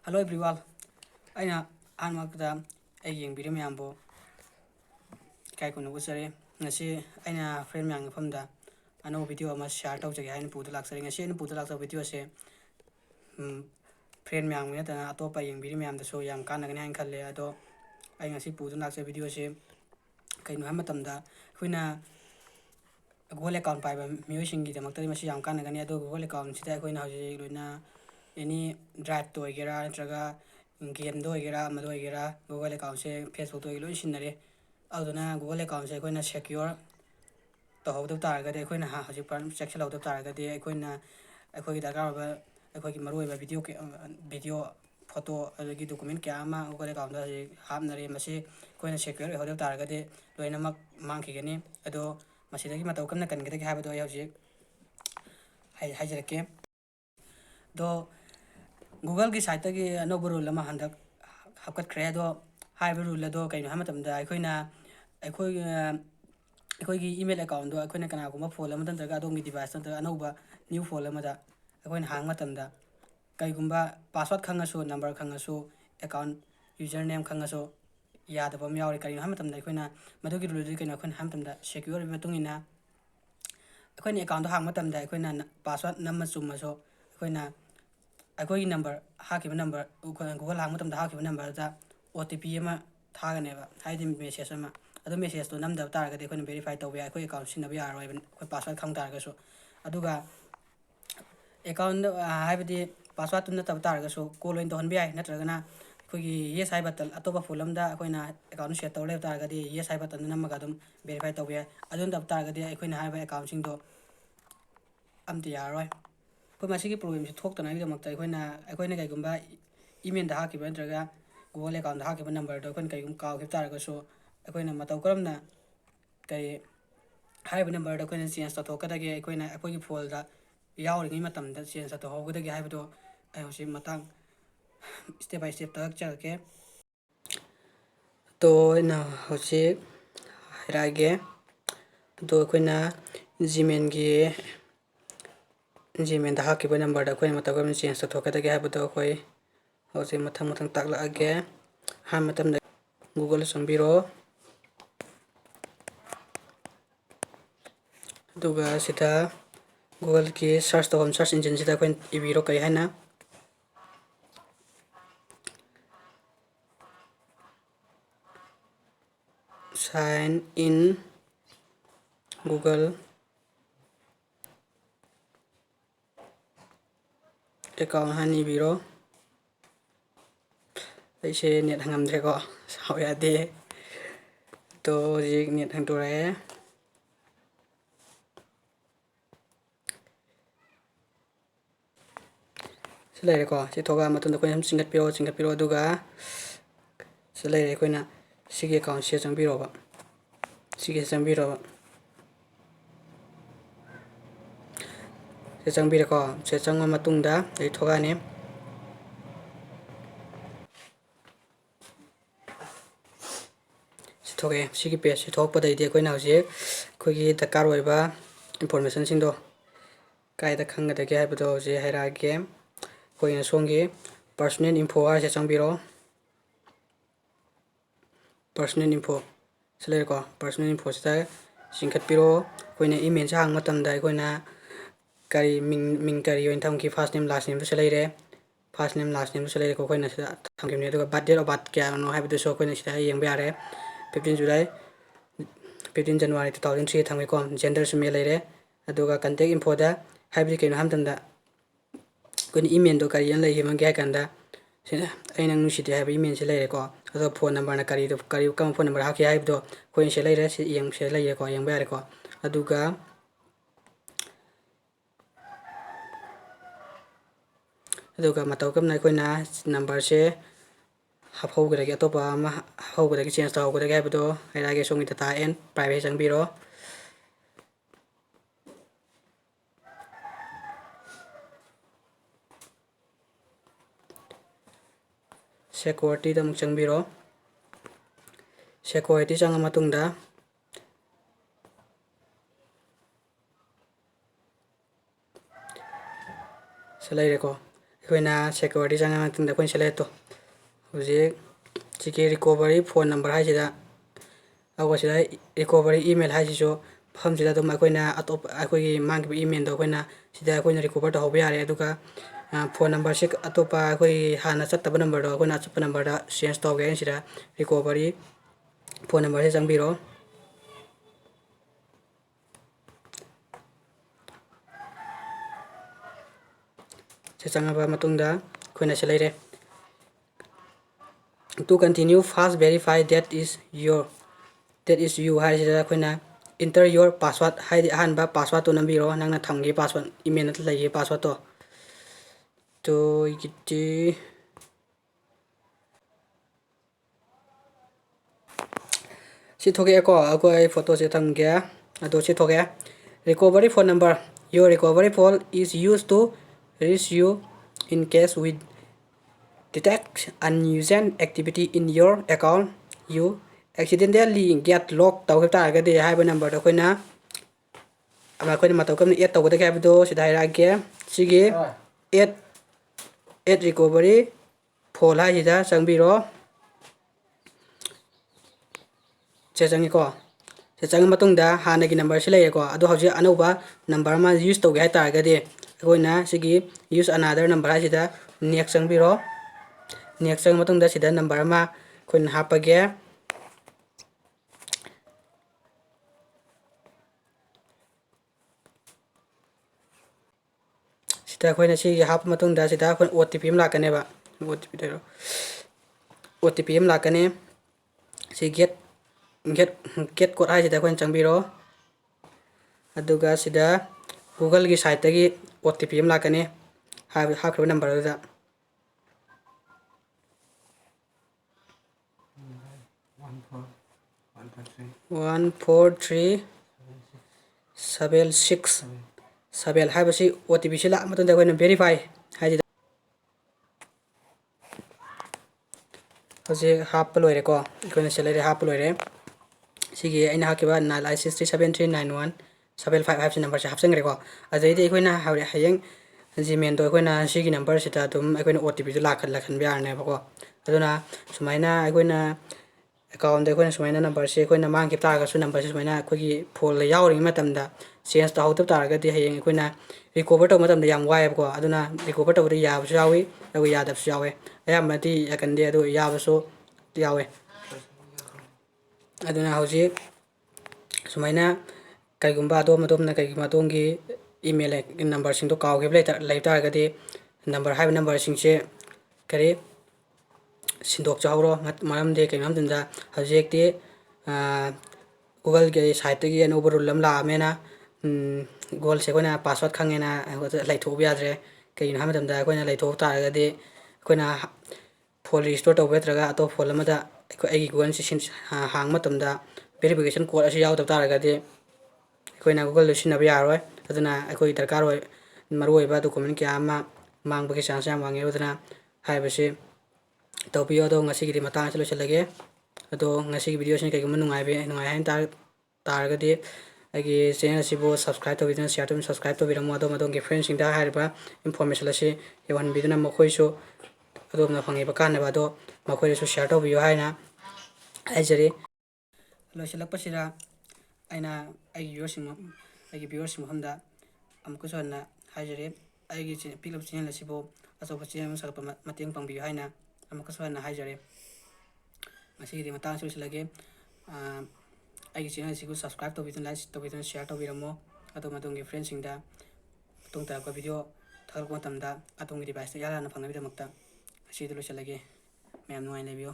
Hello everyone. Aina anmakda ay yengbiri mayambo kai kunu busare ngasi aina friend mayang famda ano video ama share tawjage hain pudu laksari ngasi anu pudu laksa video se friend mayang ne ta atopa yengbiri mayam da so yam kanagani hain khalle ado ai ngasi pudu laksa video se kainu ha matamda khoina Google account paiba miyoishingi da maktari masi yam kanagani ado Google account sida khoina hoje loina any drive to gera natraga game do gera mado gera Google account se Facebook to lo sinare aduna Google account se koina secure to hodo targa de koina ha hoji pan section hodo targa de koina akoi daga ba akoi ki maru ba video photo agi document kya ma Google account da hamnare masi koina secure hodo targa de loina mak mangki gani ado masidagi matau kamna kan gede ha ba do hoji hai jarake do Google की site की अनोब rule अमा हंदक हपकत्रे अदो HYBE rule अदो कइनो हमतमदा अखोई email account दो अखोइना कनागुमा phone अमा तंत्रगा अदोंगी device तंत्र अनोबा न्यू फोन अमादा अखोइना हांग मतमदा कइगुम्बा पासवर्ड खंगसो नंबर खंगसो अकाउंट यूजर नेम खंगसो यादबम यावरे कइनो हमतमदा अखोइना मदुगी रूल दि कइनो अखोइना हमतमदा सिक्योर मतुंगिना अखोइना अकाउंट हांग मतमदा अखोइना पासवर्ड नम्मा चुमसो अखोइना अखोई नंबर हाकिब नंबर Google हांग मतमदा हाकिब नंबर दा OTP अमा थागनेबा हाइदि मेसेज अमा अदो मेसेज तो नमदा तारगदे अखोइना वेरीफाई तौबे अखोई अकाउंट सिनबा यारोय अखोई पासवर्ड खंग तारगसो अदुगा अकाउंट हाइबदि पासवर्ड तुन तब तारगसो कॉल लोइन तोहन बियाय नत्रगना अखोई येस हाइ बटन अतोबा फोलमदा अखोइना अकाउंट सेट तौले तारगदे येस हाइ बटन नमगा अदुम वेरीफाई तौबे अदुन तब तारगदे अखोइना हाइबा अकाउंट सिंग दो अमति यारोय कोई मासी की प्रॉब्लम से थोक तना गिदमक्ता अखोइना कइगुम्बा ईमेल दा हाकिब नत्रगा Google account दा हाकिब नंबर दो अखोइना कइगुम काव खिब तारगसो अखोइना मतौ करमना कई हाइब नंबर दा अखोइना चेंज तथोकदगे अखोइना अखोइगी फोन दा यावरिङै मतमदा चेंज तथोहौगदगे हाइबदो ai होसि मतंग स्टेप बाय स्टेप तक चलके तो ना होसि रागे तो अखोइना Gmail दा हाकिब नंबर दा अखोइना मतौ करम चेंज तथोकदगे हाइबदो अखोइ होसि मथंग मथंग ताकलागे हा मतमदा Google संबिरो दुगा सिदा Google की सर्च तो हम सर्च इंजन सिदा कोइन इबिरो कई है ना sign in Google account hani biro ऐसे नेट हंगम देखो साव यादे तो ये नेट हंग तो रहे Selai ko si thoga matun da ko ham singat piro duga selai ko na sige account share chang biro ba sige chang biro ba se chang biro ko se chang matung da ei thoga ne si thoge sige page si thok pa dai de ko na je ko gi da kar oi ba information sing do kai da khang da ge ha ba do je haira game ko ina songi personal info a se chang biro personal info selai ko personal info sta singkat piro ko ina email sang matam da ko na kari ming kari yoin tham ki first name last name selai re first name last name selai ko na tham ki ne to birthday or birth kya no ha bi so ko na sta yeng ba re 15 July 15 January 2003 tham ko gender se male re aduga contact info da ha bi ke no ham tam da ko ni email do kari yan lai him ga kan da ai nang nu si de ha bi email se lai re ko ado phone number na kari kam phone number ha ki ha do ko se lai re se yeng se lai re ko yeng ba re ko aduga aduga matau kam nai koina number se haphogadagi atopa ama haphogadagi change tawgadagi haibado hairage songi data and private changbiro security da muk changbiro security changa matungda selai reko ꯑꯩꯈꯣꯏꯅ security ꯆꯪꯉ ꯃꯇꯨꯡꯗ ꯑꯩꯈꯣꯏꯅ select ꯇꯧ ꯍꯧꯖꯤꯛ ꯁꯤꯒꯤ recovery phone number ꯍꯥꯏꯁꯤꯗ ꯑꯩꯈꯣꯏꯁꯤꯗ recovery email ꯍꯥꯏꯁꯤꯁꯨ ꯃꯐꯝꯁꯤꯗ ꯑꯗꯨꯝ ꯑꯩꯈꯣꯏꯅ ꯑꯇꯣꯞꯄ ꯑꯩꯈꯣꯏꯒꯤ ꯃꯥꯡꯈꯤꯕ ꯏꯃꯦꯜꯗꯣ ꯑꯩꯈꯣꯏꯅ ꯁꯤꯗ ꯑꯩꯈꯣꯏꯅ ꯔꯤꯀꯣꯕꯔ ꯇꯧꯍꯧꯕ ꯌꯥꯔꯦ ꯑꯗꯨꯒ ꯐꯣꯟ ꯅꯝꯕꯔꯁꯤ ꯑꯇꯣꯞꯄ ꯑꯩꯈꯣꯏꯒꯤ ꯍꯥꯟꯅ ꯆꯠꯇꯕ ꯅꯝꯕꯔꯗꯣ ꯑꯩꯈꯣꯏꯅ ꯑꯆꯠꯄ ꯅꯝꯕꯔꯗ ꯆꯦꯟꯖ ꯇꯧꯒꯦ ꯁꯤꯗ ꯔꯤꯀꯣꯕꯔꯤ ꯐꯣꯟ ꯅꯝꯕꯔꯁꯤ ꯆꯪꯕꯤꯔꯣ ꯁꯤ ꯆꯪꯉꯕ ꯃꯇꯨꯡꯗ ꯑꯩꯈꯣꯏꯅ ꯁꯤ ꯂꯩꯔꯦ to continue fast verify that is you ꯍꯥꯏꯁꯤꯗ ꯑꯩꯈꯣꯏꯅ enter your password ꯍꯥꯏꯗꯤ ꯑꯍꯥꯟꯕ ꯄꯥꯁꯋꯥꯔꯗꯇꯣ ꯅꯝꯕꯤꯔꯣ ꯅꯪꯅ ꯊꯝꯒꯤ ꯄꯥꯁꯋꯥꯔꯗ ꯏꯃꯦꯜꯗ ꯂꯩꯒꯤ ꯄꯥꯁꯋꯥꯔꯗꯇꯣ to ꯒꯤꯇꯤ ꯁꯤ ꯊꯣꯛꯑꯦꯀꯣ ꯑꯩꯈꯣꯏ ꯐꯣꯇꯣꯁꯦ ꯊꯝꯒꯦ ꯑꯗꯣ ꯁꯤ ꯊꯣꯛꯑꯦ recovery phone number your recovery phone is used to reach you in case we detect unusual activity in your account you accidentally get locked ꯇꯧꯈꯤꯕ ꯇꯥꯔꯒꯗꯤ ꯍꯥꯏꯕ ꯅꯝꯕꯔꯗꯣ ꯑꯩꯈꯣꯏꯅ ꯃꯇꯧ ꯀꯔꯝꯅ ꯑꯦꯗ ꯇꯧꯒꯗꯒꯦ ꯍꯥꯏꯕꯗꯣ ꯁꯤꯗ ꯍꯥꯏꯔꯛꯑꯒꯦ ꯁꯤꯒꯤ add recovery phone ꯍꯥꯏꯁꯤꯗ ꯆꯪꯕꯤꯔꯣ ꯁꯤ ꯆꯪꯉꯤꯀꯣ ꯁꯤ ꯆꯪꯉ ꯃꯇꯨꯡꯗ ꯍꯥꯟꯅꯒꯤ ꯅꯝꯕꯔꯁꯤ ꯂꯩꯔꯦꯀꯣ ꯑꯗꯣ ꯍꯧꯖꯤꯛ ꯑꯅꯧꯕ ꯅꯝꯕꯔ ꯑꯃ ꯌꯨꯁ ꯇꯧꯒꯦ ꯍꯥꯏꯇꯥꯔꯒꯗꯤ ꯑꯩꯈꯣꯏꯅ ꯁꯤꯒꯤ ꯌꯨꯁ ꯑꯅꯥꯗꯔ ꯅꯝꯕꯔ ꯍꯥꯏꯁꯤꯗ ꯅꯦꯛꯁ ꯆꯪꯕꯤꯔꯣ ꯅꯦꯛꯁ ꯆꯪꯉ ꯃꯇꯨꯡꯗ ꯁꯤꯗ ꯅꯝꯕꯔ ꯑꯃ ꯑꯩꯈꯣꯏꯅ ꯍꯥꯞꯄꯒꯦ ꯁꯤꯗ ꯑꯩꯈꯣꯏꯅ ꯁꯤꯒꯤ ꯍꯥꯞꯄ ꯃꯇꯨꯡꯗ ꯁꯤꯗ ꯑꯩꯈꯣꯏꯅ OTP ꯑꯃ ꯂꯥꯛꯀꯅꯦꯕ OTP ꯑꯃ ꯂꯥꯛꯀꯅꯤ ꯁꯤ get code ꯍꯥꯏꯁꯤꯗ ꯑꯩꯈꯣꯏꯅ ꯆꯪꯕꯤꯔꯣ ꯑꯗꯨꯒ ꯁꯤꯗ ꯒꯨꯒꯜꯒꯤ ꯁꯥꯏꯠꯇꯒꯤ OTP ꯑꯃ ꯂꯥꯛꯀꯅꯤ ꯍꯥꯞꯈꯤꯕ ꯅꯝꯕꯔꯗꯨꯗ 143767 ꯍꯥꯏꯕꯁꯤ OTP ꯁꯤ ꯂꯥꯛꯑ ꯃꯇꯨꯡꯗ ꯑꯩꯈꯣꯏꯅ ꯚꯦꯔꯤꯐꯥꯏ ꯍꯥꯏꯁꯤꯗ ꯍꯧꯖꯤꯛ ꯍꯥꯞꯄ ꯂꯣꯏꯔꯦꯀꯣ ꯑꯩꯈꯣꯏꯅ ꯁꯤ ꯂꯩꯔꯦ ꯍꯥꯞꯄ ꯂꯣꯏꯔꯦ ꯁꯤꯒꯤ ꯑꯩꯅ ꯍꯥꯞꯈꯤꯕ 98637391175 ꯍꯥꯏꯕꯁꯤ ꯅꯝꯕꯔꯁꯦ ꯍꯥꯞꯆꯟꯈ꯭ꯔꯦꯀꯣ ꯑꯗꯩꯗꯤ ꯑꯩꯈꯣꯏꯅ ꯍꯌꯦꯡ ꯖꯤꯃꯦꯜꯗꯣ ꯑꯩꯈꯣꯏꯅ ꯁꯤꯒꯤ ꯅꯝꯕꯔꯁꯤꯗ ꯑꯗꯨꯝ ꯑꯩꯈꯣꯏꯅ OTPꯗꯣ ꯂꯥꯛꯍꯟꯕ ꯌꯥꯔꯅꯦꯕꯀꯣ ꯑꯗꯨꯅ ꯁꯨꯃꯥꯏꯅ ꯑꯩꯈꯣꯏꯅ ꯑꯦꯀꯥꯎꯟꯗ ꯑꯩꯈꯣꯏꯅ ꯁꯨꯃꯥꯏꯅ ꯅꯝꯕꯔꯁꯦ ꯑꯩꯈꯣꯏꯅ ꯃꯥꯡꯈꯤꯕ ꯇꯥꯔꯒꯁꯨ ꯅꯝꯕꯔꯁꯦ ꯁꯨꯃꯥꯏꯅ ꯑꯩꯈꯣꯏꯒꯤ ꯐꯣꯟꯗ ꯌꯥꯎꯔꯤꯉꯩ ꯃꯇꯝꯗ ꯆꯦꯟꯖ ꯇꯧꯍꯧꯗꯕ ꯇꯥꯔꯒꯗꯤ ꯍꯌꯦꯡ ꯑꯩꯈꯣꯏꯅ ꯔꯤꯀꯣꯚꯔ ꯇꯧꯕ ꯃꯇꯝꯗ ꯌꯥꯝ ꯋꯥꯏꯑꯦꯕꯀꯣ ꯑꯗꯨꯅ ꯔꯤꯀꯣꯚꯔ ꯇꯧꯕꯗ ꯌꯥꯕꯁꯨ ꯌꯥꯎꯏ ꯑꯗꯨꯒ ꯌꯥꯗꯕꯁꯨ ꯌꯥꯎꯋꯦ ꯑꯌꯥꯝꯕꯅꯗꯤ ꯌꯥꯒꯟꯗꯦ ꯑꯗꯨ ꯌꯥꯕꯁꯨ ꯌꯥꯎꯋꯦ ꯑꯗꯨꯅ ꯍꯧꯖꯤꯛ ꯁꯨꯃꯥꯏꯅ ꯀꯩꯒꯨꯝꯕ ꯑꯗꯣꯝꯅ ꯀꯩꯒꯨꯝꯕ ꯑꯗꯣꯝꯒꯤ ꯏꯃꯦꯜ ꯅꯝꯕꯔꯁꯤꯡꯗꯣ ꯀꯥꯎꯈꯤꯕ ꯂꯩ ꯇꯥꯔꯒꯗꯤ ꯅꯝꯕꯔ ꯍꯥꯏꯕ ꯅꯝꯕꯔꯁꯤꯡꯁꯦ ꯀꯔꯤ ꯁꯤꯟꯗꯣꯛꯆꯍꯧꯔꯣ ꯃꯔꯝꯗꯤ ꯀꯩꯒꯤꯅꯣ ꯍꯥꯏꯕ ꯃꯇꯝꯗ ꯍꯧꯖꯤꯛꯇꯤ ꯒꯨꯒꯜꯒꯤ ꯁꯥꯏꯠꯇꯒꯤ ꯑꯅꯧꯕ ꯔꯨꯜ ꯑꯃ ꯂꯥꯛꯑꯕꯅꯤꯅ ꯒꯨꯒꯜꯁꯦ ꯑꯩꯈꯣꯏꯅ ꯄꯥꯁꯋꯥꯔꯗ ꯈꯪꯉꯦꯅ ꯂꯩꯊꯣꯛꯎꯕ ꯌꯥꯗ꯭ꯔꯦ ꯀꯩꯒꯤꯅꯣ ꯍꯥꯏꯕ ꯃꯇꯝꯗ ꯑꯩꯈꯣꯏꯅ ꯂꯩꯊꯣꯛ ꯇꯥꯔꯒꯗꯤ ꯑꯩꯈꯣꯏꯅ ꯐꯣꯟ ꯔꯤꯁꯇꯣꯔ ꯇꯧꯕ ꯅꯠꯇ꯭ꯔꯒ ꯑꯇꯣꯞꯄ ꯐꯣꯟ ꯑꯃꯗ ꯑꯩꯒꯤ ꯒꯨꯒꯜꯁꯤ ꯍꯥꯡꯕ ꯃꯇꯝꯗ ꯚꯦꯔꯤꯐꯤꯀꯦꯁꯟ ꯀꯣꯗ ꯑꯁꯤ ꯌꯥꯎꯗꯕ ꯇꯥꯔꯒꯗꯤ ꯑꯩꯈꯣꯏꯅ ꯒꯨꯒꯜꯗꯣ ꯁꯤꯖꯤꯟꯅꯕ ꯌꯥꯔꯣꯏ ꯑꯗꯨꯅ ꯑꯩꯈꯣꯏ ꯗꯔꯀꯥꯔ ꯑꯣꯏ ꯃꯔꯨꯑꯣꯏꯕ ꯗꯣꯀꯨꯃꯦꯟ ꯀꯌꯥ ꯑꯃ ꯃꯥꯡꯕꯒꯤ ꯆꯥꯟꯁ ꯌꯥꯝ ꯋꯥꯡꯉꯦ ꯑꯗꯨꯅ ꯍꯥꯏꯕꯁꯤ ꯇꯧꯕꯤꯌꯣ ꯑꯗꯣ ꯉꯁꯤꯒꯤꯗꯤ ꯃꯇꯥꯡ ꯑꯁꯤ ꯂꯣꯏꯁꯤꯜꯂꯒꯦ ꯑꯗꯣ ꯉꯁꯤꯒꯤ ꯚꯤꯗꯤꯑꯣꯁꯤꯅ ꯀꯩꯒꯨꯝꯕ ꯅꯨꯡꯉꯥꯏ ꯍꯥꯏꯅ ꯇꯥꯔꯒꯗꯤ ꯑꯩꯒꯤ ꯆꯦꯅꯦꯜ ꯑꯁꯤꯕꯨ ꯁꯕꯁꯀ꯭ꯔꯥꯏꯕ ꯇꯧꯕꯤꯗꯨꯅ ꯁꯤꯌꯔ ꯇꯧꯕꯤꯗꯨꯅ ꯁꯕꯁꯀ꯭ꯔꯥꯏꯕ ꯇꯧꯕꯤꯔꯝꯃꯣ ꯑꯗꯣꯝꯒꯤ ꯐ꯭ꯔꯦꯟꯁꯤꯡꯗ ꯍꯥꯏꯔꯤꯕ ꯏꯟꯐꯣꯔꯃꯦꯁꯟ ꯑꯁꯤ ꯌꯧꯍꯟꯕꯤꯗꯨꯅ ꯃꯈꯣꯏꯁꯨ ꯑꯗꯣꯝꯅ ꯐꯪꯉꯤꯕ ꯀꯥꯟꯅꯕ ꯑꯗꯣ ꯃꯈꯣꯏꯗꯁꯨ ꯁꯤꯌꯔ ꯇꯧꯕꯤꯌꯨ ꯍꯥꯏꯅ ꯍꯥꯏꯖꯔꯤ ꯂꯣꯏꯁꯤꯜꯂꯛꯄꯁꯤꯗ ꯑꯩꯅ ꯑꯩꯒꯤ ꯚꯤꯌꯨꯋꯔꯁꯤꯡ ꯃꯐꯝꯗ ꯑꯃꯨꯛꯀꯁꯨ ꯍꯟꯅ ꯍꯥꯏꯖꯔꯤ ꯑꯩꯒꯤ ꯄꯤꯛꯂꯤꯕ ꯆꯦꯅꯦꯜ ꯑꯁꯤꯕꯨ ꯑꯆꯧꯕ ꯆꯦꯅꯦꯜ ꯑꯃ ꯁꯥꯒꯠꯄ ꯃꯇꯦꯡ ꯄꯥꯡꯕꯤꯌꯨ ꯍꯥꯏꯅ ꯑꯃꯨꯛꯀꯁꯨ ꯍꯟꯅ ꯍꯥꯏꯖꯔꯤ ꯉꯁꯤꯒꯤꯗꯤ ꯃꯇꯥꯡ ꯑꯁꯤ ꯂꯣꯏꯁꯤꯜꯂꯒꯦ ꯑꯩꯒꯤ ꯆꯦꯅꯦꯜ ꯑꯁꯤꯕꯨ ꯁꯕꯁꯀ꯭ꯔꯥꯏꯕ ꯇꯧꯕꯤꯗꯨꯅ ꯂꯥꯏꯛ ꯇꯧꯕꯤꯗꯨꯅ ꯁꯤꯌꯔ ꯇꯧꯕꯤꯔꯝꯃꯣ ꯑꯗꯣꯝꯒꯤ ꯐ꯭ꯔꯦꯟꯁꯤꯡꯗ ꯃꯇꯨꯡ ꯇꯥꯔꯛꯄ ꯚꯤꯗꯤꯑꯣ ꯊꯥꯒꯠꯂꯛꯄ ꯃꯇꯝꯗ ꯑꯗꯣꯝꯒꯤ ꯗꯤꯚꯥꯏꯁꯇ ꯏꯍꯥꯟ ꯍꯥꯟꯅ ꯐꯪꯅꯕꯒꯤꯗꯃꯛꯇ ꯉꯁꯤꯗꯤ ꯂꯣꯏꯁꯤꯜꯂꯒꯦ ꯃꯌꯥꯝ ꯅꯨꯡꯉꯥꯏꯅ ꯂꯩꯕꯤꯌꯨ